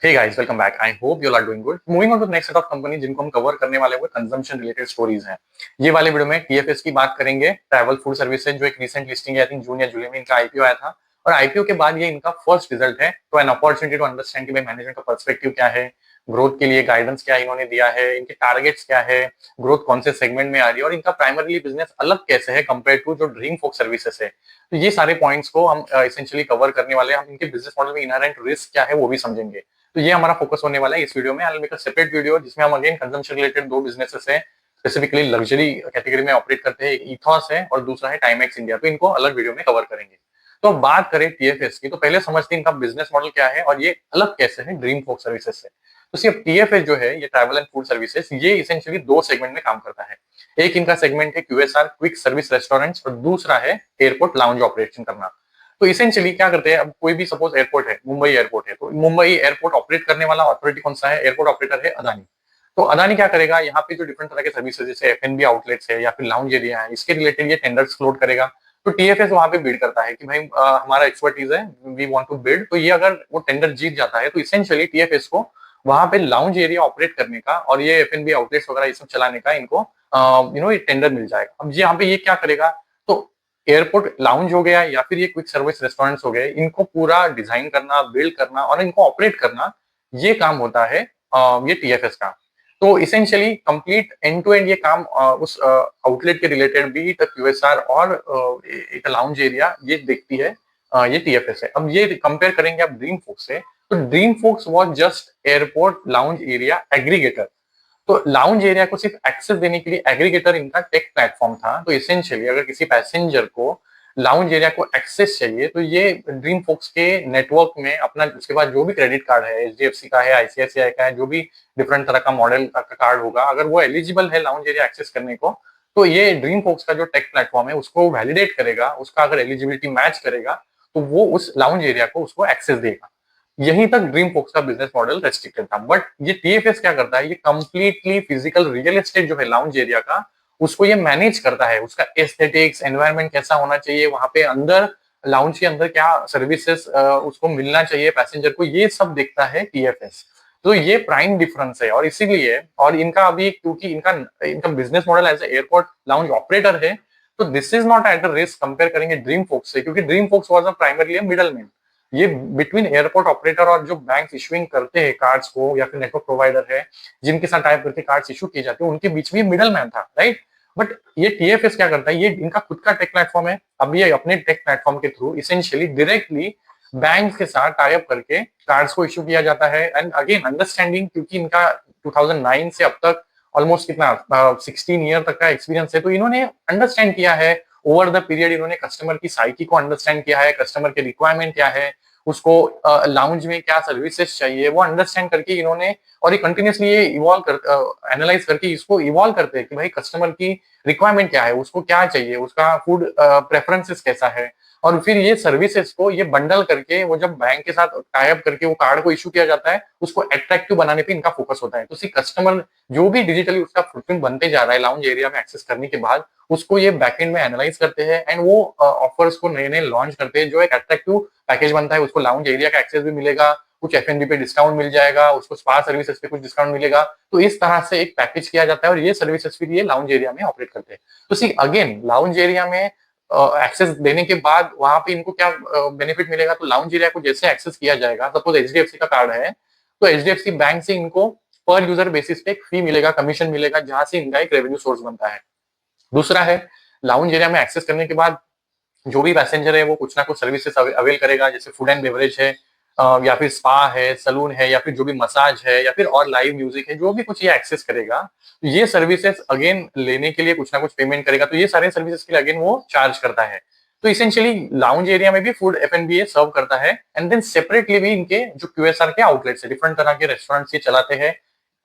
Hey guys, welcome back. I hope you are doing good. Moving on to next set of company जिनको हम cover करने वाले हुए consumption related stories हैं। ये वाले वीडियो में टीएफएस की बात करेंगे, ट्रैवल फूड सर्विसेज, जो एक रीसेंट लिस्टिंग है। आई थिंक जून या जुलाई में इनका आईपीओ आया था और आईपीओ के बाद ये इनका फर्स्ट रिजल्ट है। तो एन अपॉर्चुनिटी टू अंडरस्टैंड कि भाई मैनेजमेंट का पर्सपेक्टिव क्या है, ग्रोथ के लिए गाइडेंस क्या इन्होंने दिया है, इनके टारगेट्स क्या है, ग्रोथ कौन से सेगमेंट में आ रही है और इनका प्राइमरीली बिजनेस अलग कैसे है कंपेयर टू जो ड्रीम फोक सर्विसेज है। तो ये सारे पॉइंट्स को हम इसेंशियली कवर करने वाले हैं। हम इनके बिजनेस मॉडल में इनहेरेंट रिस्क क्या है वो भी समझेंगे। तो ये हमारा फोकस होने वाला है इस वीडियो में। I will make a separate video जिसमें हम अगेन कंजम्पशन रिलेटेड दो बिजनेसेस हैं, स्पेसिफिकली लग्जरी कैटेगरी में ऑपरेट करते हैं। एक इथॉस है और दूसरा है टाइमेक्स इंडिया। तो इनको अलग वीडियो में कवर करेंगे। तो अब बात करें टीएफएस की, तो पहले समझते हैं इनका बिजनेस मॉडल क्या है और ये अलग कैसे है ड्रीम फोक सर्विसेज से। तो सिर्फ टीएफएस जो है, ये ट्रैवल एंड फूड सर्विसेज, ये इसेंशियली दो सेगमेंट में काम करता है। एक इनका सेगमेंट है क्यूएसआर, क्विक सर्विस रेस्टोरेंट्स, और दूसरा है एयरपोर्ट लाउंज ऑपरेशन करना। तो इसेंशियली क्या करते हैं, अब कोई भी सपोज एयरपोर्ट है, मुंबई एयरपोर्ट है, तो मुंबई एयरपोर्ट ऑपरेट करने वाला अथॉरिटी कौन सा है? एयरपोर्ट ऑपरेटर है अदानी। तो अदानी क्या करेगा, यहाँ पे जो डिफरेंट तरह के सर्विसेज जैसे एफएनबी आउटलेट्स है या फिर लाउंज एरिया है, इसके रिलेटेड ये टेंडर्स फ्लोट करेगा। तो टीएफएस वहां पे बिड करता है कि भाई हमारा एक्सपर्टीज है, वी वांट टू बिड। तो ये अगर वो टेंडर जीत जाता है तो इसेंशियली टीएफएस को वहां पे लाउंज एरिया ऑपरेट करने का और ये एफएनबी आउटलेट्स वगैरह ये सब चलाने का इनको ये टेंडर मिल जाएगा। अब यहाँ पे ये क्या करेगा, तो एयरपोर्ट लाउंज हो गया या फिर ये क्विक सर्विस रेस्टोरेंट्स हो गए, इनको पूरा डिजाइन करना, बिल्ड करना और इनको ऑपरेट करना, ये काम होता है ये टीएफएस का। तो essentially complete end to end ये काम उस आउटलेट के रिलेटेड भी क्यूएसआर और एक लाउंज एरिया ये देखती है, ये टीएफएस है। अब ये कंपेयर करेंगे आप ड्रीम फोक्स से, तो DreamFolks was just airport lounge area aggregator. तो लाउंज एरिया को सिर्फ एक्सेस देने के लिए एग्रीगेटर इनका टेक प्लेटफॉर्म था। तो इसेंशियली अगर किसी पैसेंजर को लाउंज एरिया को एक्सेस चाहिए तो ये ड्रीम फोक्स के नेटवर्क में अपना, उसके बाद जो भी क्रेडिट कार्ड है, एचडीएफसी का है, आईसीआईसीआई का है, जो भी डिफरेंट तरह का मॉडल का कार्ड होगा, अगर वो एलिजिबल है लाउंज एरिया एक्सेस करने को, तो ये ड्रीम फोक्स का जो टेक प्लेटफॉर्म है उसको वैलिडेट करेगा, उसका अगर एलिजिबिलिटी मैच करेगा तो वो उस लाउंज एरिया को उसको एक्सेस देगा। यहीं तक ड्रीम फोक्स का बिजनेस मॉडल रेस्ट्रिक्टेड था। बट ये टीएफएस क्या करता है, ये कंप्लीटली फिजिकल रियल एस्टेट जो है लाउंज एरिया का, उसको ये मैनेज करता है। उसका एस्थेटिक्स, एनवायरनमेंट कैसा होना चाहिए, वहां पे अंदर लाउंज के अंदर क्या सर्विसेज उसको मिलना चाहिए पैसेंजर को, ये सब देखता है टीएफएस। तो ये प्राइम डिफरेंस है और इसीलिए, और इनका अभी क्योंकि इनका इनका business model as airport lounge operator है, तो this is not at the risk compare करेंगे ड्रीम फोक्स से, क्योंकि DreamFolks was a primarily middle man. ये बिटवीन एयरपोर्ट ऑपरेटर और जो बैंक इशुइंग करते हैं कार्ड्स को या फिर नेटवर्क प्रोवाइडर है जिनके साथ टाइप करके कार्ड्स इशू किए जाते हैं, उनके बीच में मिडल मैन था, राइट। बट ये टीएफएस क्या करता है, ये इनका खुद का टेक प्लेटफॉर्म है। अब ये अपने टेक प्लेटफॉर्म के थ्रू इसेंशियली डायरेक्टली बैंक के साथ टाइप करके कार्ड्स को इशू किया जाता है। एंड अगेन अंडरस्टैंडिंग, क्योंकि इनका 2009 से अब तक ऑलमोस्ट कितना 16 ईयर तक का एक्सपीरियंस है, तो इन्होंने अंडरस्टैंड किया है ओवर द पीरियड, इन्होंने कस्टमर की साइकी को अंडरस्टैंड किया है, कस्टमर के रिक्वायरमेंट क्या है, उसको लाउंज में क्या सर्विसेज चाहिए वो अंडरस्टैंड करके इन्होंने, और ये कंटिन्यूसली ये इवॉल्व कर एनालाइज करके इसको इवॉल्व करते हैं कि भाई कस्टमर की रिक्वायरमेंट क्या है, उसको क्या चाहिए, उसका फूड प्रेफरेंसेस कैसा है, और फिर ये सर्विसेज को ये बंडल करके वो जब बैंक के साथ टाई अप करके वो कार्ड को इशू किया जाता है, उसको अट्रैक्टिव बनाने पे इनका फोकस होता है। तो सी कस्टमर जो भी डिजिटली उसका फुटप्रिंट बनते जा रहा है लाउंज एरिया में एक्सेस करने के बाद, उसको ये बैकएंड में एनालाइज करते हैं एंड वो ऑफर्स को नए नए लॉन्च करते हैं, जो एक अट्रैक्टिव पैकेज बनता है। उसको लाउंज एरिया का एक्सेस भी मिलेगा, कुछ एफएनबी पे डिस्काउंट मिल जाएगा, उसको स्पा सर्विसेज पे कुछ डिस्काउंट मिलेगा। तो इस तरह से एक पैकेज किया जाता है और ये सर्विसेज फिर ये लाउंज एरिया में ऑपरेट करते हैं। तो सी अगेन लाउंज एरिया में एक्सेस देने के बाद वहां पे इनको क्या बेनिफिट मिलेगा, तो लाउंज एरिया को जैसे एक्सेस किया जाएगा, सपोज एचडीएफसी का कार्ड है तो एचडीएफसी बैंक से इनको पर यूजर बेसिस पे एक फी मिलेगा, कमीशन मिलेगा, जहां से इनका एक रेवेन्यू सोर्स बनता है। दूसरा है लाउंज एरिया में एक्सेस करने के बाद जो भी पैसेंजर है वो कुछ ना कुछ सर्विसेज अवेल करेगा, जैसे फूड एंड बेवरेज है, या फिर स्पा है, सलून है, या फिर जो भी मसाज है, या फिर और लाइव म्यूजिक है, जो भी कुछ ये एक्सेस करेगा, तो ये सर्विसेज अगेन लेने के लिए कुछ ना कुछ पेमेंट करेगा। तो ये सारे सर्विसेज के लिए अगेन वो चार्ज करता है। तो इसेंशियली लाउंज एरिया में भी फूड एफएनबी सर्व करता है एंड देन सेपरेटली भी इनके जो क्यूएसआर के आउटलेट्स है, डिफरेंट तरह के रेस्टोरेंट्स ये चलाते हैं।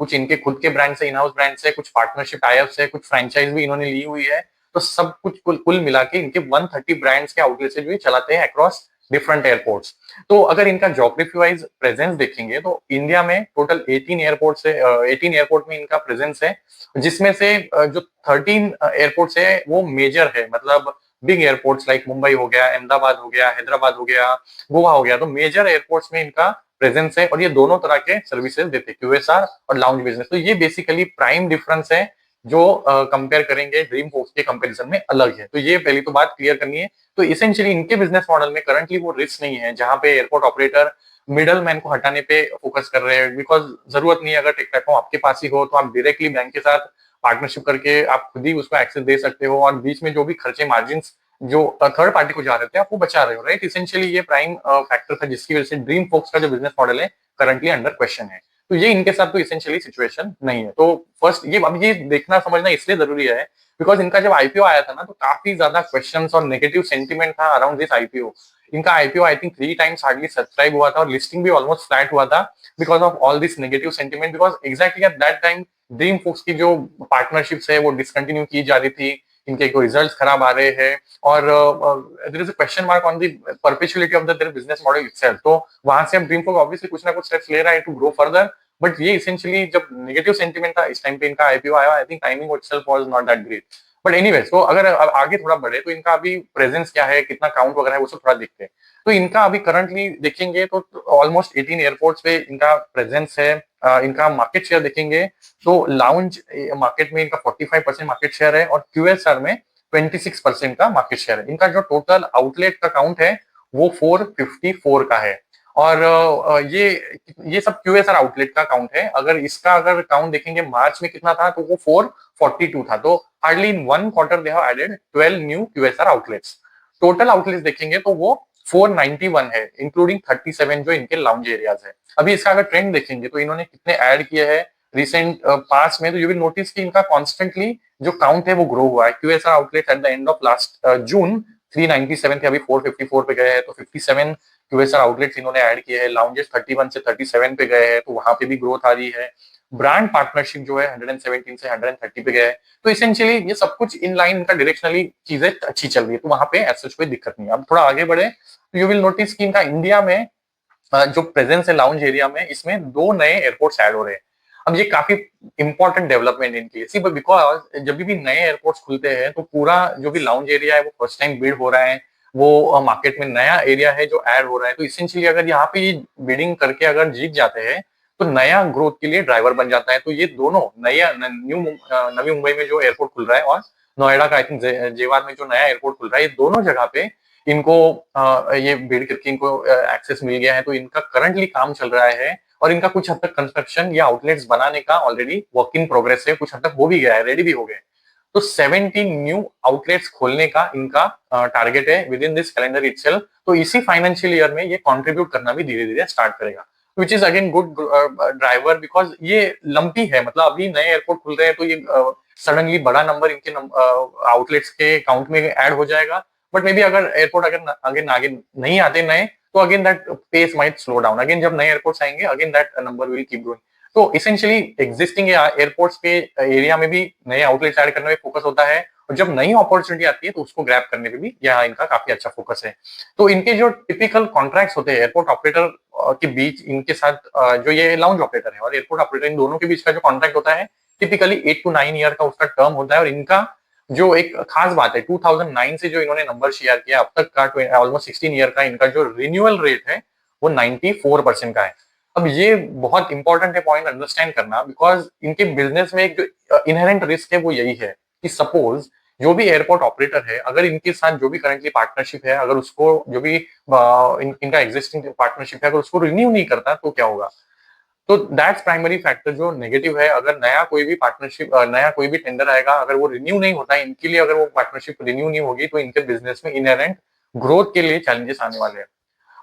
कुछ इनके खुद के ब्रांड्स है, इन हाउस ब्रांड्स है, कुछ पार्टनरशिप टाइप्स है, कुछ फ्रेंचाइज भी इन्होंने ली हुई है। तो सब कुछ कुल मिला के इनके 130 ब्रांड्स के आउटलेट्स जो ये चलाते हैं अक्रॉस डिफरेंट एयरपोर्ट्स। तो अगर इनका ज्योग्राफी वाइज प्रेजेंस देखेंगे तो इंडिया में टोटल 18 एयरपोर्ट से 18 एयरपोर्ट में इनका प्रेजेंस है, जिसमें से जो 13 एयरपोर्ट्स है वो मेजर है, मतलब बिग एयरपोर्ट्स लाइक मुंबई हो गया, अहमदाबाद हो गया, हैदराबाद हो गया, गोवा हो गया। तो मेजर एयरपोर्ट्स में इनका प्रेजेंस है, और ये दोनों तरह के सर्विसेज देते हैं, क्यूएसआर और लाउंज बिजनेस। तो ये बेसिकली प्राइम डिफरेंस है जो कंपेयर करेंगे ड्रीम फोक्स के कंपैरिजन में अलग है। तो ये पहली तो बात क्लियर करनी है। तो इसेंशियली इनके बिजनेस मॉडल में करंटली वो रिस्क नहीं है, जहां पे एयरपोर्ट ऑपरेटर मिडल मैन को हटाने पे फोकस कर रहे हैं, बिकॉज जरूरत नहीं है। अगर टिक टैको आपके पास ही हो तो आप डायरेक्टली बैंक के साथ पार्टनरशिप करके आप खुद ही उसको एक्सेस दे सकते हो, और बीच में जो भी खर्चे मार्जिन जो थर्ड पार्टी को जा रहे थे आप वो बचा रहे हो, राइट। इसेंशियली ये प्राइम फैक्टर था जिसकी वजह से ड्रीम फोक्स का जो बिजनेस मॉडल है करंटली अंडर क्वेश्चन है। तो ये इनके साथ तो इसेंशियली सिचुएशन नहीं है। तो फर्स्ट ये अब ये देखना समझना इसलिए जरूरी है बिकॉज इनका जब आईपीओ आया था ना तो काफी ज्यादा क्वेश्चंस और नेगेटिव सेंटीमेंट था अराउंड दिस आईपीओ। इनका IPO I think 3 times hardly subscribe हुआ था, और लिस्टिंग भी ऑलमोस्ट फ्लैट हुआ था because of all this negative sentiment, because exactly at that time DreamFolks की जो पार्टनरशिप्स है वो डिसकंटिन्यू की जा रही थी, इनके रिजल्ट खराब आ रहे हैं, और there is a question mark on the perpetuality of their business model itself. तो वहां से अब ड्रीम फोक्स ऑब्वियसली कुछ ना कुछ स्टेप्स ले रहा है टू ग्रो फर्दर, बट ये इसेंशियली जब नेगेटिव सेंटीमेंट था इस टाइम पे इनका आईपीओ आया, I think timing itself was not that great. But anyways, तो अगर आगे थोड़ा बढ़े तो इनका अभी प्रेजेंस क्या है, कितना काउंट वगैरह है, वो सब थोड़ा देखते हैं। तो इनका अभी करंटली देखेंगे तो ऑलमोस्ट 18 एयरपोर्ट्स पे इनका प्रेजेंस है। इनका मार्केट शेयर देखेंगे तो लाउंज मार्केट में इनका 45% मार्केट शेयर है, और क्यूएसआर में 26% का मार्केट शेयर है। इनका जो टोटल आउटलेट का काउंट है वो 454 का है, और ये सब क्यूएसआर आउटलेट का काउंट है। अगर काउंट देखेंगे मार्च में कितना था तो वो 442 था। तो hardly in 1 quarter they have added 12 new QSR outlets. Total outlets देखेंगे तो वो 491 है, इंक्लूडिंग 37 जो इनके लाउंज एरियाज है। अभी इसका अगर ट्रेंड देखेंगे तो इन्होंने कितने ऐड किए हैं रिसेंट पास में, तो यू विल नोटिस कि इनका कॉन्स्टेंटली जो काउंट है वो ग्रो हुआ है। QSR outlet at the end of last June 397 थे, अभी 454 पे गए हैं, तो 57 क्यूएसआर आउटलेट्स इन्होंने ऐड किए हैं। लाउंजेस 31 से 37 पे गए हैं, तो वहां पे भी ग्रोथ आ रही है। ब्रांड पार्टनरशिप जो है 117 से 130 पे गए हैं। तो इसेंशियली ये सब कुछ इन लाइन इनका डायरेक्शनली चीजें अच्छी चल रही है, तो वहां पे ऐसा कोई दिक्कत नहीं है। अब थोड़ा आगे बढ़े तो यू विल नोटिस कि इनका इंडिया में जो प्रेजेंस है लाउंज एरिया में, इसमें 2 नए एयरपोर्ट्स ऐड हो रहे हैं। अब ये काफी इंपॉर्टेंट डेवलपमेंट इनके लिए, सी बिकॉज जब भी नए एयरपोर्ट्स खुलते हैं तो पूरा जो भी लाउंज एरिया है वो फर्स्ट टाइम बिल्ड हो रहा है, वो मार्केट में नया एरिया है जो ऐड हो रहा है। तो इसेंशियली अगर यहाँ पे ये बिडिंग करके अगर जीत जाते हैं तो नया ग्रोथ के लिए ड्राइवर बन जाता है। तो ये दोनों नया नवी मुंबई में जो एयरपोर्ट खुल रहा है, और नोएडा का आई थिंक जेवार में जो नया एयरपोर्ट खुल रहा है, ये दोनों जगह पे इनको ये बिल्ड करके इनको एक्सेस मिल गया है। तो इनका करंटली काम चल रहा है, और इनका कुछ हद तक कंस्ट्रक्शन या आउटलेट्स बनाने का ऑलरेडी वर्क इन प्रोग्रेस है, कुछ हद तक हो भी गया है, रेडी भी हो गए। तो 70 न्यू आउटलेट्स खोलने का इनका टारगेट है with in this calendar itself. तो इसी फाइनेंशियल ईयर में ये कंट्रीब्यूट करना भी धीरे धीरे स्टार्ट करेगा, which is again good driver, because ये लंपी है। मतलब अभी नए एयरपोर्ट खुल रहे हैं तो ये सडनली बड़ा नंबर इनके आउटलेट्स के काउंट में ऐड हो जाएगा। बट मे बी अगर एयरपोर्ट आगे नहीं आते नए, तो again that pace might slow down. Again जब नए एयरपोर्ट्स आएंगे again that number will keep growing. तो इसेंशियली एग्जिस्टिंग एयरपोर्ट्स के एरिया में भी नए आउटलेट्स ऐड करने में फोकस होता है, और जब नई अपॉर्चुनिटी आती है तो उसको ग्रैब करने पे भी यहाँ इनका काफी अच्छा फोकस है। तो इनके जो टिपिकल कॉन्ट्रैक्ट्स होते हैं एयरपोर्ट ऑपरेटर के बीच, इनके साथ जो ये लाउंज ऑपरेटर है और एयरपोर्ट ऑपरेटर, इन दोनों के बीच का जो कॉन्ट्रैक्ट होता है टिपिकली 8 to 9 ईयर का उसका टर्म होता है। और इनका जो एक खास बात है, 2009 से जो इन्होंने नंबर शेयर किया अब तक का ऑलमोस्ट 16 ईयर का इनका जो रिन्यूअल रेट है वो 94% का है। अब ये बहुत इंपॉर्टेंट है पॉइंट अंडरस्टैंड करना, बिकॉज इनके बिजनेस में एक जो इनहेरेंट रिस्क है वो यही है कि सपोज जो भी एयरपोर्ट ऑपरेटर है, अगर इनके साथ जो भी करंटली पार्टनरशिप है, अगर उसको जो भी इनका एग्जिस्टिंग पार्टनरशिप है अगर उसको रिन्यू नहीं करता तो क्या होगा। तो दैट्स प्राइमरी फैक्टर जो नेगेटिव है। अगर नया कोई भी पार्टनरशिप, नया कोई भी टेंडर आएगा, अगर वो रिन्यू नहीं होता है इनके लिए, अगर वो पार्टनरशिप रिन्यू नहीं होगी तो इनके बिजनेस में इनहेरेंट ग्रोथ के लिए चैलेंजेस आने वाले हैं।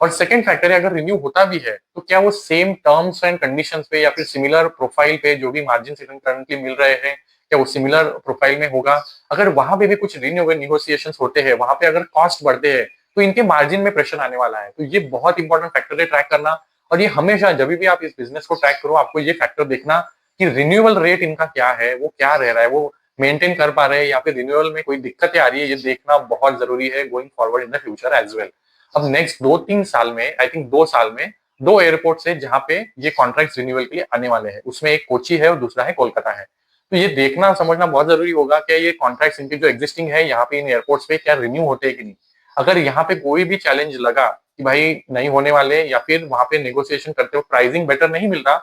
और सेकंड फैक्टर है, अगर रिन्यू होता भी है तो क्या वो सेम टर्म्स एंड कंडीशंस पे या फिर सिमिलर प्रोफाइल पे जो भी मार्जिन करंटली मिल रहे हैं, क्या वो सिमिलर प्रोफाइल में होगा। अगर वहां पे भी कुछ निगोसिएशंस होते हैं, वहां पे अगर कॉस्ट बढ़ते हैं तो इनके मार्जिन में प्रेशर आने वाला है। तो ये बहुत इंपॉर्टेंट फैक्टर है ट्रैक करना। और ये हमेशा जब भी आप इस बिजनेस को ट्रैक करो, आपको ये फैक्टर देखना कि रिन्यूअल रेट इनका क्या है, वो क्या रह रहा है, वो मेंटेन कर पा रहे हैं या फिर रिन्यूअल में कोई दिक्कतें आ रही है, ये देखना बहुत जरूरी है going forward in the future as well. अब नेक्स्ट 2-3 साल में, आई थिंक 2 साल में 2 एयरपोर्ट है जहां पे ये कॉन्ट्रैक्ट रिन्यूअल के लिए आने वाले हैं। उसमें एक कोची है और दूसरा है कोलकाता है। तो ये देखना समझना बहुत जरूरी होगा कि ये कॉन्ट्रैक्ट इनके जो एग्जिस्टिंग है यहाँ पे इन एयरपोर्ट्स पे क्या रिन्यू होते हैं कि नहीं। अगर यहाँ पे कोई भी चैलेंज लगा कि भाई नहीं होने वाले या फिर वहां पे नेगोशिएशन करते हो प्राइसिंग बेटर नहीं मिल रहा,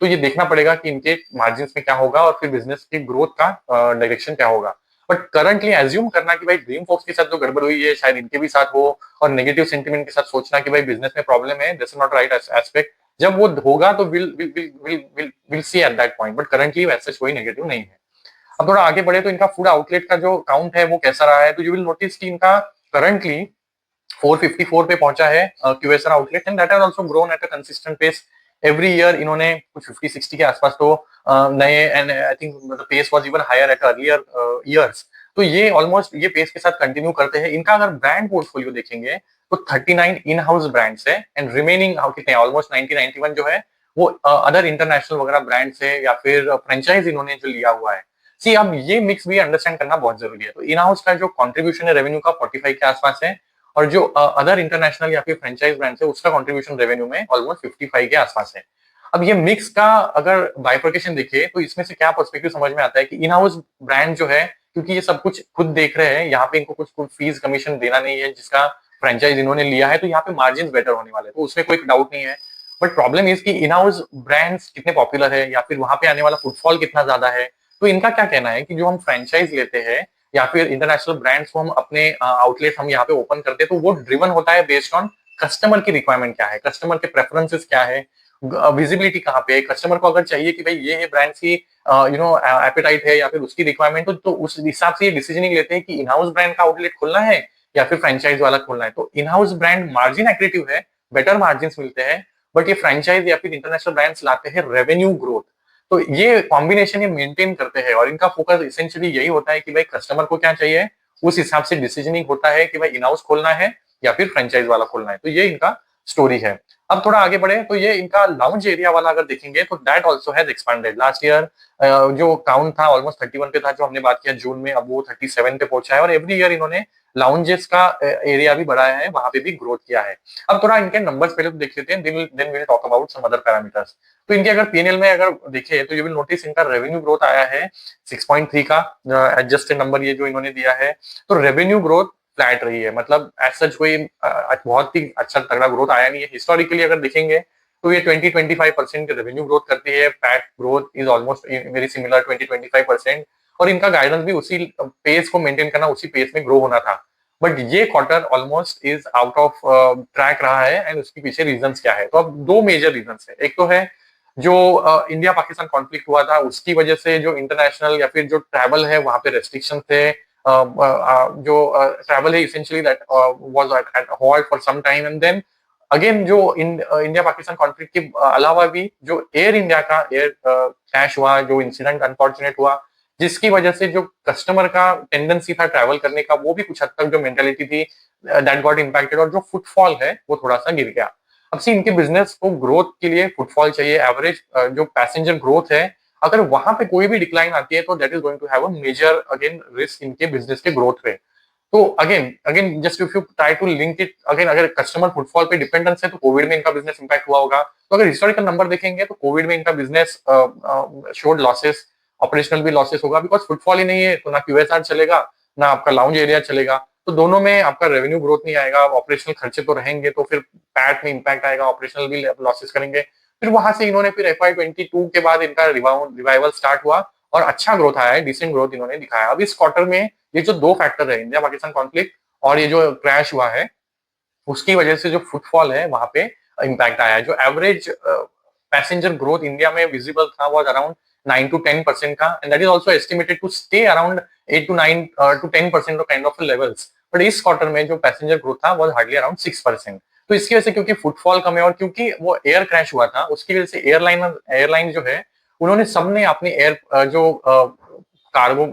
तो ये देखना पड़ेगा कि इनके मार्जिन में क्या होगा और फिर बिजनेस की ग्रोथ का डायरेक्शन क्या होगा। बट करंटली एज्यूम करना कि भाई ड्रीम फोक्स के साथ जो गड़बड़ हुई है शायद इनके भी साथ हो, और नेगेटिव सेंटिमेंट के साथ सोचना कि भाई बिजनेस में प्रॉब्लम है, this is not right aspect. जब वो होगा तो will see at that point, but currently वैसे कोई नेगेटिव नहीं है। अब थोड़ा आगे बढ़े तो इनका फूड आउटलेट का जो काउंट है वो कैसा रहा है, तो यू विल नोटिस कि इनका करंटली 454 पे पहुंचा है QSR outlet, and that has also grown at a consistent pace every year. इन्होंने कुछ 50-60 के आसपास तो नए, and I think the pace was even higher at earlier years. तो ये ऑलमोस्ट ये पेस के साथ कंटिन्यू करते हैं। इनका अगर ब्रांड पोर्टफोलियो देखेंगे तो 39 इन हाउस ब्रांड्स है, एंड रिमेनिंग कितने ऑलमोस्ट 90-91 जो है वो अदर इंटरनेशनल वगैरह ब्रांड्स है या फिर फ्रेंचाइज इन्होंने जो लिया हुआ है। सी अब ये मिक्स भी अंडरस्टैंड करना बहुत जरूरी है। तो इन हाउस का जो कंट्रीब्यूशन है रेवेन्यू का 45 के आसपास है, और जो अदर इंटरनेशनल या फिर फ्रेंचाइज ब्रांड है उसका कंट्रीब्यूशन रेवेन्यू में ऑलमोस्ट 55 के आसपास है। अब ये मिक्स का अगर बाइफर्केशन देखिए तो इसमें से क्या पर्सपेक्टिव समझ में आता है कि इन हाउस ब्रांड जो है, क्योंकि ये सब कुछ खुद देख रहे हैं, यहाँ पे इनको कुछ फीस कमीशन देना नहीं है जिसका फ्रेंचाइज इन्होंने लिया है, तो यहाँ पे मार्जिन बेटर होने वाले हैं, तो उसमें कोई डाउट नहीं है। बट प्रॉब्लम इज कि इन हाउस ब्रांड्स कितने पॉपुलर है या फिर वहां पे आने वाला फुटफॉल कितना ज्यादा है। तो इनका क्या कहना है कि जो हम फ्रेंचाइज लेते हैं या फिर इंटरनेशनल ब्रांड्स को हम अपने आउटलेट हम यहाँ पे ओपन करते हैं, तो वो ड्रिवन होता है बेस्ड ऑन कस्टमर की रिक्वायरमेंट क्या है, कस्टमर के प्रेफरेंसेस क्या है, विजिबिलिटी कहाँ पे है। कस्टमर को अगर चाहिए कि भाई ये ब्रांड की एपेटाइट है या फिर उसकी रिक्वायरमेंट, तो उस हिसाब से ये डिसीजनिंग लेते हैं कि इन हाउस ब्रांड का आउटलेट खोलना है या फिर फ्रेंचाइज वाला खोलना है। तो in house brand margin accretive है, बेटर मार्जिन मिलते हैं, बट ये फ्रेंचाइज या फिर इंटरनेशनल ब्रांड्स लाते हैं रेवेन्यू ग्रोथ। तो ये कॉम्बिनेशन ये मेंटेन करते हैं, और इनका फोकस इसेंशियली यही होता है कि भाई कस्टमर को क्या चाहिए, उस हिसाब से डिसीजनिंग होता है कि भाई इन हाउस खोलना है या फिर फ्रेंचाइज वाला खोलना है। तो ये इनका स्टोरी है। अब थोड़ा आगे बढ़े तो ये इनका लाउंज एरिया वाला अगर देखेंगे तो that also has expanded. Last year जो काउंट था ऑलमोस्ट 31 पे था जो हमने बात किया जून में, अब वो 37 पे पहुंचा है, और एवरी ईयर इन्होंने लाउंजेस का एरिया भी बढ़ाया है, वहां पे भी ग्रोथ किया है। अब थोड़ा इनके नंबर्स पहले तो देख लेते हैं, then we will talk about some other parameters. तो इनके अगर पीएनएल में अगर देखे तो यू विल नोटिस इनका रेवेन्यू ग्रोथ आया है 6.3 का एडजस्टेड नंबर ये जो इन्होंने दिया है। तो रेवेन्यू ग्रोथ फ्लैट रही है, मतलब एज सच कोई बहुत ही अच्छा तगड़ा ग्रोथ आया नहीं है। हिस्टोरिकली अगर देखेंगे तो ये 20-25% के रेवेन्यू ग्रोथ करती है, PAT growth is almost very similar 20-25%, और इनका गाइडेंस भी उसी पेस को मेंटेन करना, उसी पेस में ग्रो होना था। बट ये quarter almost is out of track रहा है, एंड उसके पीछे रीजंस क्या है, तो अब दो मेजर रीजंस है। एक तो है जो इंडिया पाकिस्तान कॉन्फ्लिक्ट हुआ था उसकी वजह से जो इंटरनेशनल या फिर जो ट्रैवल है वहां पे रेस्ट्रिक्शन थे, जो ट्रैवल है essentially that was at halt for some time, and then again जो इंडिया पाकिस्तान कॉन्फ्लिक्ट के अलावा भी जो एयर इंडिया का एयर क्रैश हुआ, जो इंसिडेंट अनफॉर्चुनेट हुआ, जिसकी वजह से जो कस्टमर का टेंडेंसी था ट्रैवल करने का, वो भी कुछ हद तक जो मेंटेलिटी थी दैट गॉट इम्पैक्टेड, और जो फुटफॉल है वो थोड़ा सा गिर गया। अब सी इनके बिजनेस को ग्रोथ के लिए फुटफॉल चाहिए, एवरेज जो पैसेंजर ग्रोथ है, अगर वहां पे कोई भी डिक्लाइन आती है तो that is going to have a major again risk इनके बिजनेस के ग्रोथ पे। तो again again just if you try to link it again, अगर कस्टमर फुटफॉल पे डिपेंडेंस है तो कोविड में इनका बिजनेस इंपैक्ट हुआ होगा। तो अगर हिस्टोरिकल नंबर देखेंगे तो कोविड में इनका बिजनेस शोड लॉसेस, ऑपरेशनल भी लॉसेस होगा, बिकॉज फुटफॉल ही नहीं है तो ना क्यूएसआर चलेगा ना आपका लाउंज एरिया चलेगा, तो दोनों में आपका रेवेन्यू ग्रोथ नहीं आएगा, ऑपरेशनल खर्चे तो रहेंगे, तो फिर पैट में इंपैक्ट आएगा, ऑपरेशनल भी लॉसेस करेंगे। फिर वहां से इन्होंने फिर FY22 के बाद इनका रिवाइवल स्टार्ट हुआ और अच्छा ग्रोथ आया है, डिसेंट ग्रोथ इन्होंने दिखाया। अब इस क्वार्टर में ये जो दो फैक्टर है, इंडिया पाकिस्तान कॉन्फ्लिक्ट और ये जो क्रैश हुआ है, उसकी वजह से जो फुटफॉल है वहां पे इम्पैक्ट आया है। जो एवरेज पैसेंजर ग्रोथ इंडिया में विजिबल था वो अराउंड 9-10% का, and that is also estimated to stay around 8-9 to 10% kind of levels. But इस क्वार्टर में जो पैसेंजर ग्रोथ था वो हार्डली अराउंड 6%। तो इसकी वजह से क्योंकि फुटफॉल कम है और क्योंकि वो एयर क्रैश हुआ था उसकी वजह से एयरलाइन जो है उन्होंने सबने अपने एयर जो कार्गो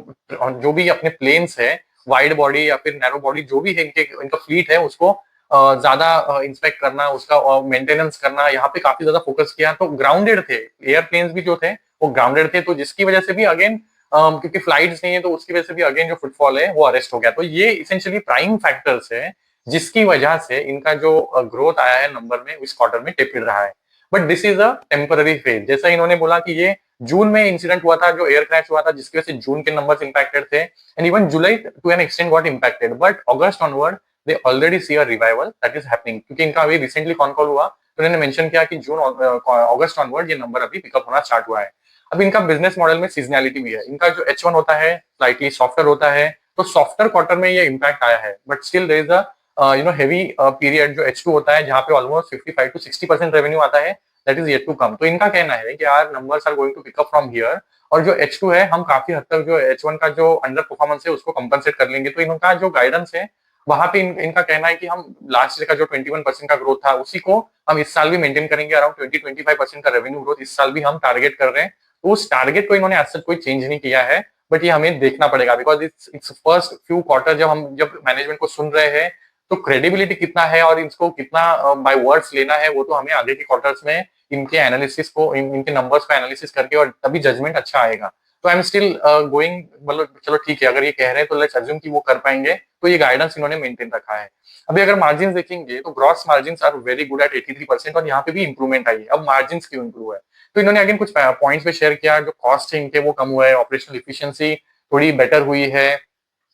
जो भी अपने प्लेन्स है, वाइड बॉडी या फिर नैरो बॉडी जो भी है इनका फ्लीट है, उसको ज्यादा इंस्पेक्ट करना, उसका मेंटेनेंस करना, यहाँ पे काफी ज्यादा फोकस किया। तो ग्राउंडेड थे एयरप्लेन्स भी जो थे वो ग्राउंडेड थे, तो जिसकी वजह से भी अगेन क्योंकि फ्लाइट्स नहीं है तो उसकी वजह से भी अगेन जो फुटफॉल है वो अरेस्ट हो गया। तो ये इसेंशियली प्राइम फैक्टर्स है जिसकी वजह से इनका जो ग्रोथ आया है नंबर में इस क्वार्टर में टेपिड रहा है। But this is a temporary phase, जैसा इन्होंने बोला कि ये जून में इंसिडेंट हुआ था जो एयर क्रैश हुआ था जिसकी वजह से जून के नंबर्स इंपैक्टेड थे, and even July to an extent got impacted, but August onward they already see a revival that is happening, क्योंकि इनका अभी रिसेंटली कॉन कॉल हुआ तो उन्होंने मेंशन किया कि जून अगस्त ऑनवर्ड ये नंबर अभी पिकअप होना स्टार्ट हुआ है। अब इनका बिजनेस मॉडल में सीजनैलिटी भी है, इनका जो H1 होता है स्लाइटली सॉफ्टवेयर होता है, तो सॉफ्टवेयर क्वार्टर में ये इम्पैक्ट आया है, but still there is a heavy period जो H2 होता है जहाँ पे ऑलमोस्ट 55 to 60% रेवेन्यू आता है, that is yet to come. तो इनका कहना है कि यार numbers are going to pick up from here, और जो H2 है हम काफी हद तक जो H1 का जो अंडर परफॉर्मेंस है उसको कंपनसेट कर लेंगे। तो इनका जो गाइडेंस है वहां पे इनका कहना है कि हम लास्ट ईयर का जो 21% का ग्रोथ था उसी को हम इस साल भी मेंटेन करेंगे, अराउंड 20-25% का रेवेन्यू ग्रोथ इस साल भी हम टारगेट कर रहे हैं। तो उस टारगेट को इन्होंने आज तक कोई चेंज नहीं किया है, बट ये हमें देखना पड़ेगा, because it's first few quarter जब मैनेजमेंट को सुन रहे हैं, तो क्रेडिबिलिटी कितना है और इसको कितना बाय वर्ड्स लेना है वो तो हमें आगे के क्वार्टर्स में इनके एनालिसिस को इनके नंबर्स को एनालिसिस करके और तभी जजमेंट अच्छा आएगा। तो आई एम स्टिल गोइंग, मतलब चलो ठीक है, अगर ये कह रहे हैं तो लेट्स अज्यूम कि वो कर पाएंगे, तो ये गाइडेंस इन्होंने मेंटेन रखा है। अभी अगर मार्जिन देखेंगे तो gross margin are very good at 83%, और यहाँ पे भी इंप्रूवमेंट आई है। अब मार्जिन क्यों इंप्रूव है, तो इन्होंने अगेन कुछ पॉइंट्स पे शेयर किया, जो कॉस्ट है इनके वो कम हुआ है, ऑपरेशनल इफिशियंसी थोड़ी बेटर हुई है,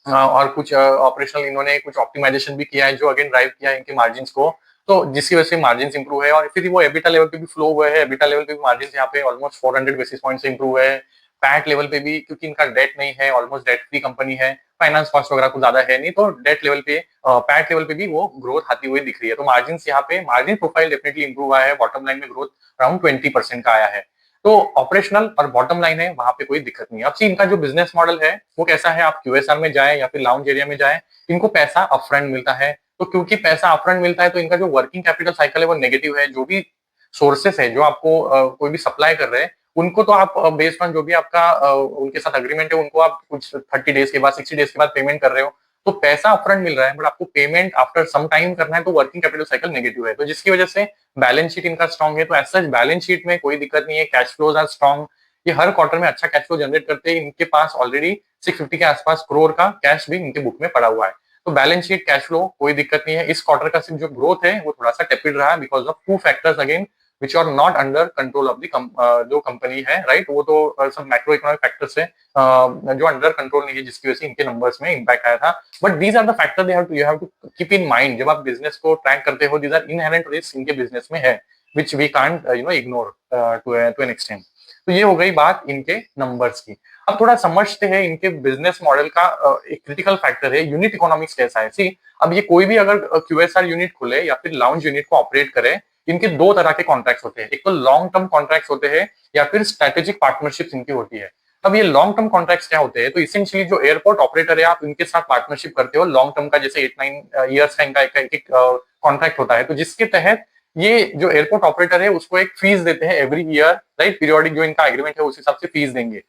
और कुछ ऑपरेशनल इन्होंने कुछ ऑप्टिमाइजेशन भी किया है जो अगेन ड्राइव किया है इनके मार्जिन्स को, तो जिसकी वजह से मार्जिन्स इंप्रूव है। और फिर वो एबिटा लेवल पे भी फ्लो हुए है, एबिटा लेवल पे भी मार्जिन्स यहाँ पे ऑलमोस्ट 400 बेसिस पॉइंट से इंप्रूव है। पैट लेवल पे भी, क्योंकि इनका डेट नहीं है, ऑलमोस्ट डेट फ्री कंपनी है, फाइनेंस कॉस्ट वगैरह कुछ ज्यादा है नहीं, तो डेट लेवल पे पैट लेवल पे भी वो ग्रोथ आती हुई दिख रही है। तो मार्जिन्स यहाँ पे मार्जिन प्रोफाइल डेफिनेटली इंप्रूव हुआ है, बॉटम लाइन में ग्रोथ अराउंड 20% का आया है। तो ऑपरेशनल और बॉटम लाइन है वहां पे कोई दिक्कत नहीं है। अब सी इनका जो बिजनेस मॉडल है वो कैसा है, आप क्यूएसआर में जाए या फिर लाउंज एरिया में जाए, इनको पैसा अपफ्रंट मिलता है। तो क्योंकि पैसा अपफ्रंट मिलता है तो इनका जो वर्किंग कैपिटल साइकिल है वो नेगेटिव है। जो भी सोर्सेस है जो आपको कोई भी सप्लाई कर रहे हैं उनको तो आप बेस्ड ऑन जो भी आपका उनके साथ अग्रीमेंट है उनको आप कुछ 30 डेज के बाद 60 डेज के बाद पेमेंट कर रहे हो, तो पैसा अपफ्रंट मिल रहा है, बट आपको पेमेंट आफ्टर सम टाइम करना है, तो वर्किंग कैपिटल साइकिल नेगेटिव है, तो जिसकी वजह से बैलेंस शीट इनका स्ट्रॉन्ग है। तो एज सच बैलेंस शीट में कोई दिक्कत नहीं है, कैश फ्लोज आर स्ट्रॉन्ग, ये हर क्वार्टर में अच्छा कैश फ्लो जनरेट करते हैं। इनके पास ऑलरेडी 650 के आसपास करोड़ का कैश भी इनके बुक में पड़ा हुआ है, तो बैलेंस शीट कैश फ्लो कोई दिक्कत नहीं है। इस क्वार्टर का सिर्फ जो ग्रोथ है वो थोड़ा सा टेपिड रहा है because of two factors again which are not under control of the जो कंपनी है, राइट, वो तो सब मैक्रो इकोनॉमिक फैक्टर्स है जो अंडर कंट्रोल नहीं है, जिसकी वजह से इनके नंबर्स में इम्पैक्ट आया था। But these are the factor you have to keep in mind जब आप बिजनेस को ट्रैक करते हो, दीज आर इनहेरेंट रिस्क इनके बिजनेस में है which we can't ignore to an extent. तो ये हो गई बात इनके नंबर्स की। अब थोड़ा समझते हैं इनके बिजनेस मॉडल का एक क्रिटिकल फैक्टर है यूनिट इकोनॉमिक्स कैसा है। सी अब ये कोई भी अगर क्यूएसआर यूनिट खुले या फिर लाउंज यूनिट को ऑपरेट करे, इनके दो तरह के कॉन्ट्रैक्ट्स होते हैं, एक तो लॉन्ग टर्म कॉन्ट्रैक्ट्स होते हैं या फिर स्ट्रेटेजिक पार्टनरशिप इनकी होती है। अब ये लॉन्ग टर्म कॉन्ट्रैक्ट्स क्या होते हैं, तो इसेंशियली जो एयरपोर्ट ऑपरेटर है आप इनके साथ पार्टनरशिप करते हो लॉन्ग टर्म का, जैसे 8-9 ईयर्स का इनका एक कॉन्ट्रैक्ट होता है, तो जिसके तहत ये जो एयरपोर्ट ऑपरेटर है उसको एक फीस देते हैं एवरी ईयर, राइट, पीरियोडिक जो इनका एग्रीमेंट है उस हिसाब से फीस देंगे।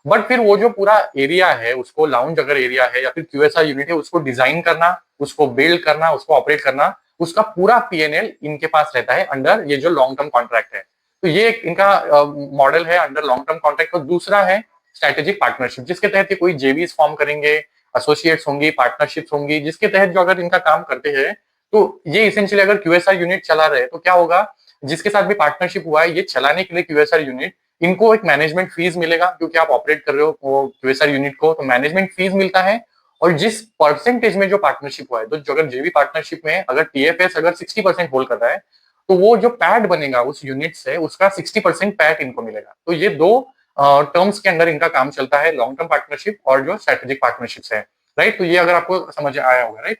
बट फिर वो जो पूरा एरिया है उसको, लाउंज अगर एरिया है या फिर क्यूएसआर यूनिट है, उसको डिजाइन करना, उसको बिल्ड करना, उसको ऑपरेट करना, उसका पूरा पीएनएल इनके पास रहता है अंडर ये जो लॉन्ग टर्म कॉन्ट्रैक्ट है। तो ये एक इनका मॉडल है अंडर लॉन्ग टर्म कॉन्ट्रैक्ट। और दूसरा है स्ट्रेटेजिक पार्टनरशिप, जिसके तहत ये कोई जेवीज फॉर्म करेंगे, एसोसिएट्स होंगी, पार्टनरशिप्स होंगी, जिसके तहत जो अगर इनका काम करते हैं, तो ये इसेंशियली अगर क्यूएसआर यूनिट चला रहे तो क्या होगा, जिसके साथ भी पार्टनरशिप हुआ है ये चलाने के लिए क्यूएसआर यूनिट, इनको एक मैनेजमेंट फीस मिलेगा, क्योंकि आप ऑपरेट कर रहे हो वो क्यूएसआर यूनिट को, तो मैनेजमेंट फीस मिलता है। और जिस परसेंटेज में जो पार्टनरशिप हुआ है, तो जो अगर जेवी पार्टनरशिप में अगर टीएफएस अगर 60% होल्ड कर रहा है, तो वो जो पैट बनेगा उस यूनिट से उसका 60% पैट इनको मिलेगा। तो ये दो टर्म्स के अंदर इनका काम चलता है, लॉन्ग टर्म पार्टनरशिप और जो स्ट्रेटेजिक पार्टनरशिप है, राइट। तो ये अगर आपको समझ आया होगा, राइट।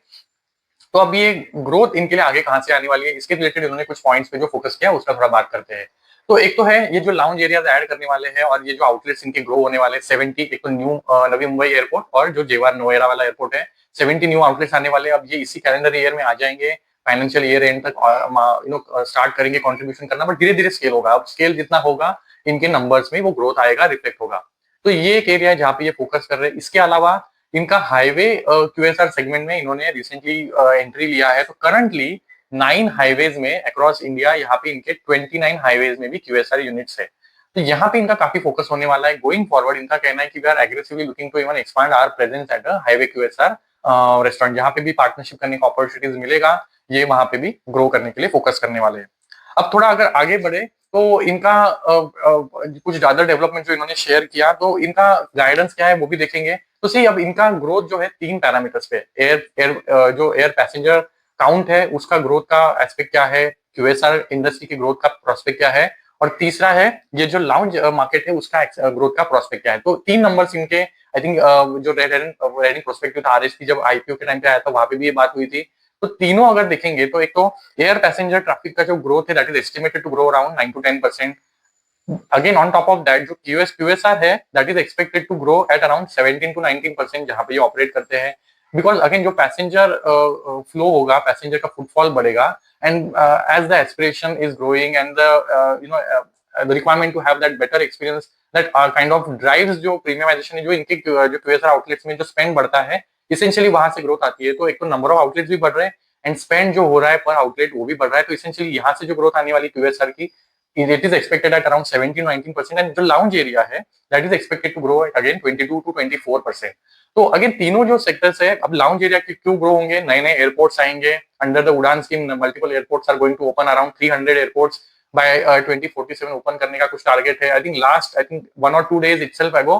तो अब ये ग्रोथ इनके लिए आगे कहां से आने वाली है, इसके रिलेटेड इन्होंने कुछ पॉइंट्स पे जो फोकस किया उसका थोड़ा बात करते हैं। तो एक तो है ये जो लाउंज एरियाज ऐड करने वाले हैं और ये जो आउटलेट्स इनके ग्रो होने वाले 70, एक तो न्यू नवी मुंबई एयरपोर्ट और जो जेवार नोएरा वाला एयरपोर्ट है, 70 न्यू आउटलेट्स आने वाले। अब ये इसी कैलेंडर ईयर में आ जाएंगे, फाइनेंशियल ईयर एंड तक स्टार्ट करेंगे कॉन्ट्रीब्यूशन करना, बट धीरे धीरे स्केल होगा। अब स्केल जितना होगा इनके नंबर्स में वो ग्रोथ आएगा, रिफ्लेक्ट होगा। तो ये एक एरिया है जहाँ पे ये फोकस कर रहे हैं। इसके अलावा इनका हाईवे क्यूएसआर सेगमेंट में इन्होंने रिसेंटली एंट्री लिया है, तो करंटली 9 हाईवेज में अक्रॉस इंडिया, यहाँ पे इनके 29 हाईवेज में भी क्यूएसआर यूनिट्स है। तो यहाँ पे इनका काफी फोकस होने वाला है गोइंग फॉरवर्ड। इनका कहना है कि we are aggressively looking to even expand our presence at a highway QSR restaurant, जहाँ पे भी पार्टनरशिप करने का अपॉर्चुनिटीज मिलेगा, ये वहां पे भी ग्रो करने के लिए फोकस करने वाले हैं। अब थोड़ा अगर आगे बढ़े तो इनका कुछ ज्यादा डेवलपमेंट जो इन्होंने शेयर किया, तो इनका गाइडेंस क्या है वो भी देखेंगे। तो सी अब इनका ग्रोथ जो है 3 पैरामीटर्स पे, जो एयर पैसेंजर काउंट है उसका ग्रोथ का एस्पेक्ट क्या है, क्यूएसआर इंडस्ट्री की ग्रोथ का प्रोस्पेक्ट क्या है, और तीसरा है ये जो लाउंज मार्केट है उसका ग्रोथ का प्रोस्पेक्ट क्या है। तो 3 नंबर्स इनके आई थिंक जो रेडिंग प्रोस्पेक्टिव था आरएसपी जब आईपीओ के टाइम पे आया था वहां पे भी ये बात हुई थी। तो तीनों अगर देखेंगे तो एक तो एयर पैसेंजर ट्रैफिक का जो ग्रोथ है that is estimated to grow around 9 to 10%। Again on top of that जो क्यूएसआर है that is expected to grow at around 17 to 19% जहां पे ये ऑपरेट करते हैं। बिकॉज अगेन जो पैसेंजर फ्लो होगा, पैसेंजर का फुटफॉल बढ़ेगा, and as the aspiration is growing and the the requirement to have that better experience that kind of drives जो प्रीमियमाइजेशन है, जो इनके जो क्यूएसआर आउटलेट्स में जो स्पेंड बढ़ता है इसेंशियली वहां से ग्रोथ आती है। तो एक तो नंबर ऑफ आउटलेट्स भी बढ़ रहे हैं एंड स्पेंड जो हो रहा है पर आउटलेट वो भी बढ़ रहा है। तो इसेंशियली यहाँ से जो ग्रोथ आने वाली क्यूएसआर की, it is expected at around 17 to 19%, and जो लाउंज एरिया है that is expected to grow at again 22 to 24%। तो अगेन तीनों जो सेक्टर्स है, अब लाउंज एरिया के क्यों ग्रो होंगे, नए नए एयरपोर्ट्स आएंगे under the Udan scheme, multiple airports are going to open, around 300 airports by 2047 open करने का कुछ टारगेट है। I think 1 or 2 days itself ago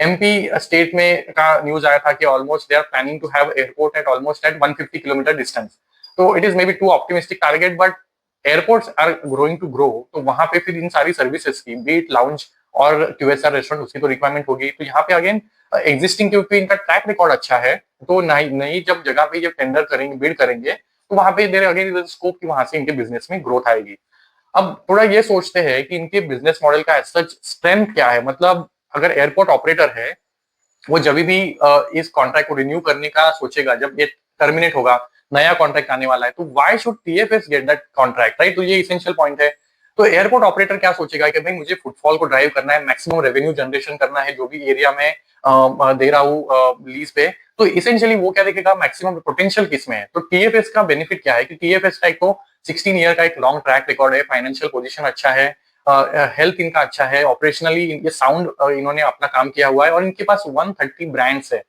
MP state में का न्यूज आया था कि almost they are planning to have airport at almost at 150 kilometre distance. तो it is may be too optimistic target, but airports are growing to grow. तो वहां पे फिर इन सारी सर्विसेज की बीट लाउंज और क्यूएसआर रेस्टोरेंट उसकी तो रिक्वायरमेंट होगी। तो यहाँ पे अगेन एग्जिस्टिंग क्योंकि इनका ट्रैक रिकॉर्ड अच्छा है, तो नई नई जब जगह पे जब टेंडर करेंगे, बिड करेंगे, तो वहां पे देर अगेन स्कोप की वहां से इनके बिजनेस में ग्रोथ आएगी। अब थोड़ा ये सोचते हैं कि इनके बिजनेस मॉडल का सच स्ट्रेंथ क्या है। मतलब अगर एयरपोर्ट ऑपरेटर है वो जब भी इस कॉन्ट्रैक्ट को रिन्यू करने का सोचेगा, जब ये टर्मिनेट होगा, नया कॉन्ट्रैक्ट आने वाला है, तो why should TFS get that contract, right. तो ये इसेंशियल पॉइंट है। तो एयरपोर्ट ऑपरेटर क्या सोचेगा कि भाई मुझे फुटफॉल को ड्राइव करना है, मैक्सिमम रेवेन्यू जनरेशन करना है जो भी एरिया में दे रहा हूँ लीज पे। तो इसेंशियली वो क्या देखेगा, मैक्सिमम पोटेंशियल किसमें है। तो टीएफएस का बेनिफिट क्या है कि टीएफएस का एक तो 16 ईयर का एक लॉन्ग ट्रैक रिकॉर्ड है, फाइनेंशियल पोजीशन अच्छा है, हेल्थ इनका अच्छा है, ऑपरेशनली ये साउंड इन्होंने अपना काम किया हुआ है, और इनके पास 130 ब्रांड्स है।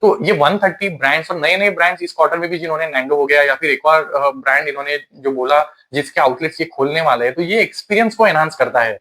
तो ये 130 ब्रांड्स और नए नए ब्रांड्स इस क्वार्टर में भी जिन्होंने नैंडो हो गया या फिर एक और ब्रांड इन्होंने जो बोला जिसके आउटलेट्स ये खोलने वाले हैं, तो ये एक्सपीरियंस को एनहांस करता है।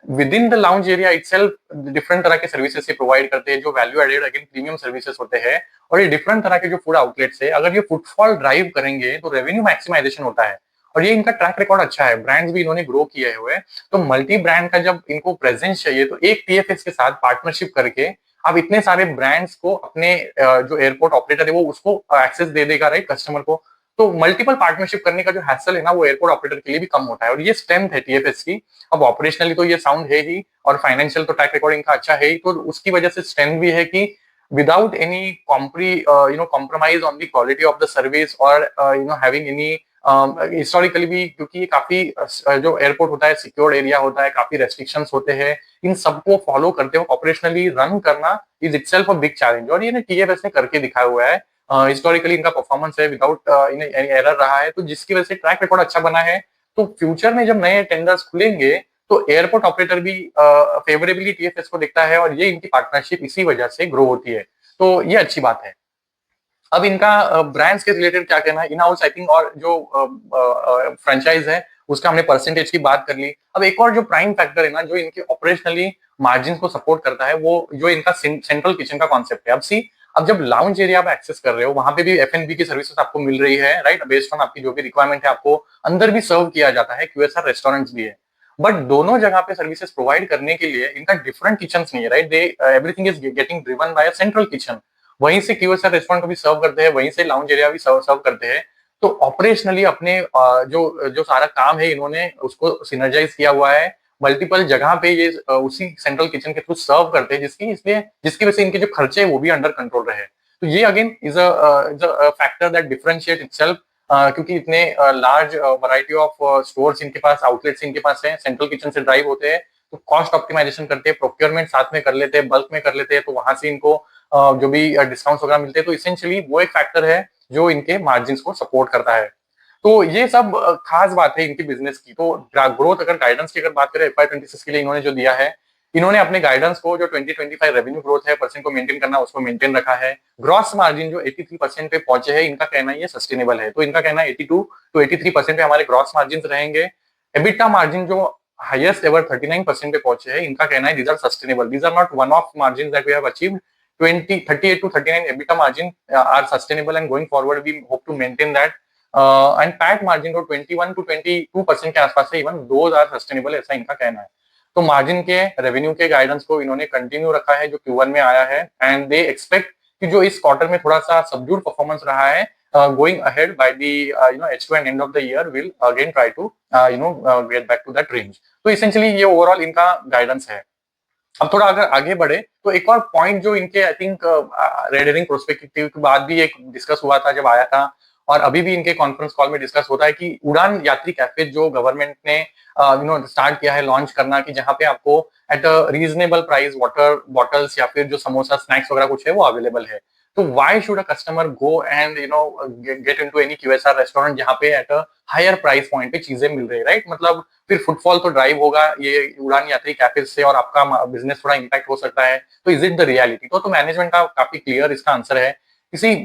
Within the lounge area itself different तरह के सर्विसेज से प्रोवाइड करते हैं जो value added again premium services होते हैं, और ये डिफरेंट तरह के जो फूड आउटलेट्स है अगर ये फुटफॉल ड्राइव करेंगे तो रेवेन्यू मैक्सिमाइजेशन होता है। और ये इनका ट्रैक रिकॉर्ड अच्छा है, ब्रांड्स भी इन्होंने ग्रो किए हुए हैं। तो मल्टी ब्रांड का जब इनको प्रेजेंस चाहिए तो एक टीएफएस के साथ पार्टनरशिप करके आप इतने सारे ब्रांड्स को अपने जो एयरपोर्ट ऑपरेटर है वो उसको एक्सेस दे देगा, राइट, कस्टमर को। तो मल्टीपल पार्टनरशिप करने का जो हैसल है ना वो एयरपोर्ट ऑपरेटर के लिए भी कम होता है, और ये स्ट्रेंथ है टीएफएस की। अब ऑपरेशनली तो ये साउंड है ही, और फाइनेंशियल तो ट्रैक रिकॉर्डिंग का अच्छा है ही, तो उसकी वजह से स्ट्रेंथ भी है कि without any compromise on the quality of the service, और हैविंग एनी हिस्टोरिकली भी, क्योंकि ये काफी जो एयरपोर्ट होता है सिक्योर्ड एरिया होता है, काफी रेस्ट्रिक्शंस होते हैं, इन सबको फॉलो करते हुए ऑपरेशनली रन करना is itself a big challenge, और ये टीएफएस ने करके दिखाया हुआ है। हिस्टोरिकली इनका परफॉर्मेंस है विदाउट एनी एरर रहा है, तो जिसकी वजह से ट्रैक रिकॉर्ड अच्छा बना है। तो फ्यूचर में जब नए टेंडर्स खुलेंगे तो एयरपोर्ट ऑपरेटर भी फेवरेबली टीएफएस को देखता है, और ये इनकी पार्टनरशिप इसी वजह से ग्रो होती है। तो ये अच्छी बात है। अब इनका ब्रांड्स के रिलेटेड क्या कहना है, इन हाउस आई थिंक, और जो फ्रेंचाइज है उसका हमने परसेंटेज की बात कर ली। अब एक और जो प्राइम फैक्टर है ना जो इनके ऑपरेशनली मार्जिन को सपोर्ट करता है, वो जो इनका सेंट्रल किचन का कॉन्सेप्ट है। अब जब लाउंज एरिया आप एक्सेस कर रहे हो वहां पे भी एफएनबी की सर्विसेज आपको मिल रही है, राइट, बेस्ड ऑन आपकी जो भी रिक्वायरमेंट है, आपको अंदर भी सर्व किया जाता है, क्यूएसआर रेस्टोरेंट्स भी है। बट दोनों जगह पे सर्विसेज प्रोवाइड करने के लिए इनका डिफरेंट किचन नहीं है, right, they everything is getting driven by a central kitchen. वहीं से क्यूएसआर रेस्टोरेंट को भी सर्व करते हैं, वहीं से लाउंज एरिया भी सर्व करते हैं। तो ऑपरेशनली अपने जो जो सारा काम है इन्होंने उसको सिनर्जाइज किया हुआ है, मल्टीपल जगह पे ये उसी सेंट्रल किचन के थ्रू सर्व करते हैं, जिसकी वजह से इनके जो खर्चे है वो भी अंडर कंट्रोल रहे। तो ये again is a factor that differentiate itself, क्योंकि इतने लार्ज वैरायटी ऑफ स्टोर्स इनके पास, आउटलेट्स इनके पास है, सेंट्रल किचन से ड्राइव होते हैं, तो कॉस्ट ऑप्टिमाइजेशन करते हैं, प्रोक्योरमेंट साथ में कर लेते हैं, बल्क में कर लेते हैं, तो वहां से इनको जो भी डिस्काउंट वगैरह मिलते हैं। तो इसेंशियली वो एक फैक्टर है जो इनके मार्जिन को सपोर्ट करता है। तो ये सब खास बात है इनकी बिजनेस की। तो ग्रोथ अगर गाइडेंस की अगर बात करें FY26 के लिए इन्होंने जो दिया है, इन्होंने अपने गाइडेंस को जो 2025 रेवेन्यू ग्रोथ है परसेंट को मेंटेन करना, उसको मेंटेन रखा है। ग्रॉस मार्जिन जो 83% पे पहुंचे हैं, इनका कहना ये सस्टेनेबल है। तो इनका कहना 82 to 83% पे हमारे ग्रॉस मार्जिन रहेंगे। एबिटा मार्जिन जो हाईएस्ट एवर 39% पे पहुंचे हैं, इनका कहना है these are sustainable, these are not one off margin that we have achieved. 38 to 39 EBITDA margin are sustainable, and going forward we hope to maintain that. And PAT margin तो 21 to 22% के आसपास है, इवन दोज आर सस्टेनेबल, ऐसा इनका कहना है। तो margin के रेवेन्यू के गाइडेंस को इन्होंने कंटिन्यू रखा है जो Q1 में आया है, एंड दे एक्सपेक्ट कि जो इस क्वार्टर में थोड़ा सा सबड्यूड परफॉर्मेंस रहा है, going ahead by the H2 and end of the year will again try to get back to that range. तो essentially ये ओवरऑल इनका गाइडेंस है। अब थोड़ा अगर आगे बढ़े तो एक और पॉइंट जो इनके I think red herring prospective के बाद भी एक डिस्कस हुआ था जब आया था, और अभी भी इनके कॉन्फ्रेंस कॉल में डिस्कस होता है कि उड़ान यात्री कैफे जो गवर्नमेंट ने स्टार्ट किया है लॉन्च करना, कि जहां पे आपको at a reasonable price water bottles या फिर जो समोसा स्नैक्स वगैरह कुछ है वो अवेलेबल है। तो why should a customer go and get into any QSR restaurant जहां पे at a higher price point पे चीजें मिल रही है, राइट? मतलब फिर फुटफॉल तो ड्राइव होगा ये उड़ान यात्री कैफे से, और आपका बिजनेस थोड़ा इम्पैक्ट हो सकता है। तो इज इट द रियलिटी? तो मैनेजमेंट का काफी क्लियर इसका आंसर है। किसी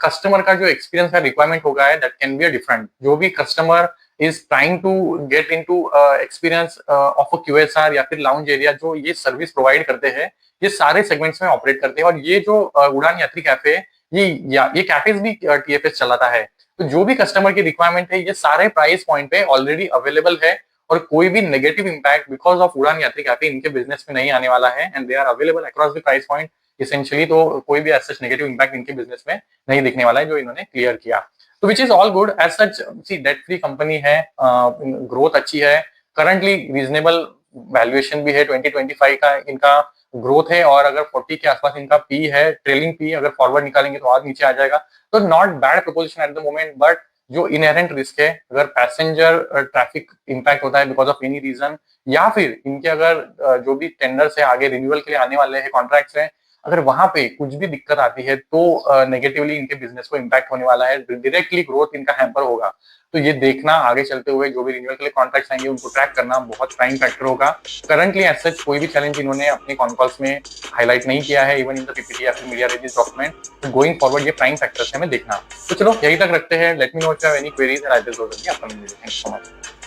कस्टमर का जो एक्सपीरियंस का रिक्वायरमेंट होगा है, that can be a different. जो भी customer is trying to get into experience of a QSR या फिर लाउंज एरिया, जो ये सर्विस प्रोवाइड करते हैं, ये सारे सेगमेंट्स में ऑपरेट करते हैं। और ये जो उड़ान यात्री कैफे, ये कैफेज भी TFS चलाता है। तो जो भी कस्टमर की रिक्वायरमेंट है, ये सारे प्राइस पॉइंट पे ऑलरेडी अवेलेबल है, और कोई भी नेगेटिव इंपैक्ट बिकॉज ऑफ उड़ान यात्री कैफे इनके बिजनेस में नहीं आने वाला है, and they are available across the price point essentially. तो कोई भी ऐसा नेगेटिव इंपैक्ट इनके बिजनेस में नहीं दिखने वाला है, जो इन्होंने क्लियर किया। तो which is all good as such. See debt free company है, ग्रोथ अच्छी है, करंटली रीजनेबल वैल्यूएशन भी है, 2025 का इनका ग्रोथ है, और अगर 40 के आसपास इनका पी है, ट्रेलिंग पी अगर फॉरवर्ड निकालेंगे तो और नीचे आ जाएगा। तो not bad preposition at the moment, but जो इनहेरेंट रिस्क है, अगर पैसेंजर ट्रैफिक इंपैक्ट होता है बिकॉज ऑफ एनी रीजन, या फिर इनके अगर जो भी टेंडर्स है आगे रिन्यूअल के लिए आने वाले हैं, कॉन्ट्रैक्ट्स हैं, अगर वहां पे कुछ भी दिक्कत आती है तो नेगेटिवली इनके बिजनेस को इम्पैक्ट होने वाला है, डायरेक्टली ग्रोथ इनका हैम्पर होगा। तो ये देखना आगे चलते हुए जो भी रिन्यूअल के लिए कॉन्ट्रैक्ट्स आएंगे उनको ट्रैक करना बहुत प्राइम फैक्टर होगा। करंटली एज सच कोई भी चैलेंज इन्होंने अपने कॉन्कॉल्स में हाईलाइट नहीं किया है, इवन इन द PPT या फिर मीडिया रिलीज डॉक्यूमेंट। तो गोइंग फॉरवर्ड ये प्राइम फैक्टर्स हमें देखना। तो चलो यही तक रखते हैं। Let me know if you have any queries and I will go with the upcoming video. Thank you so much.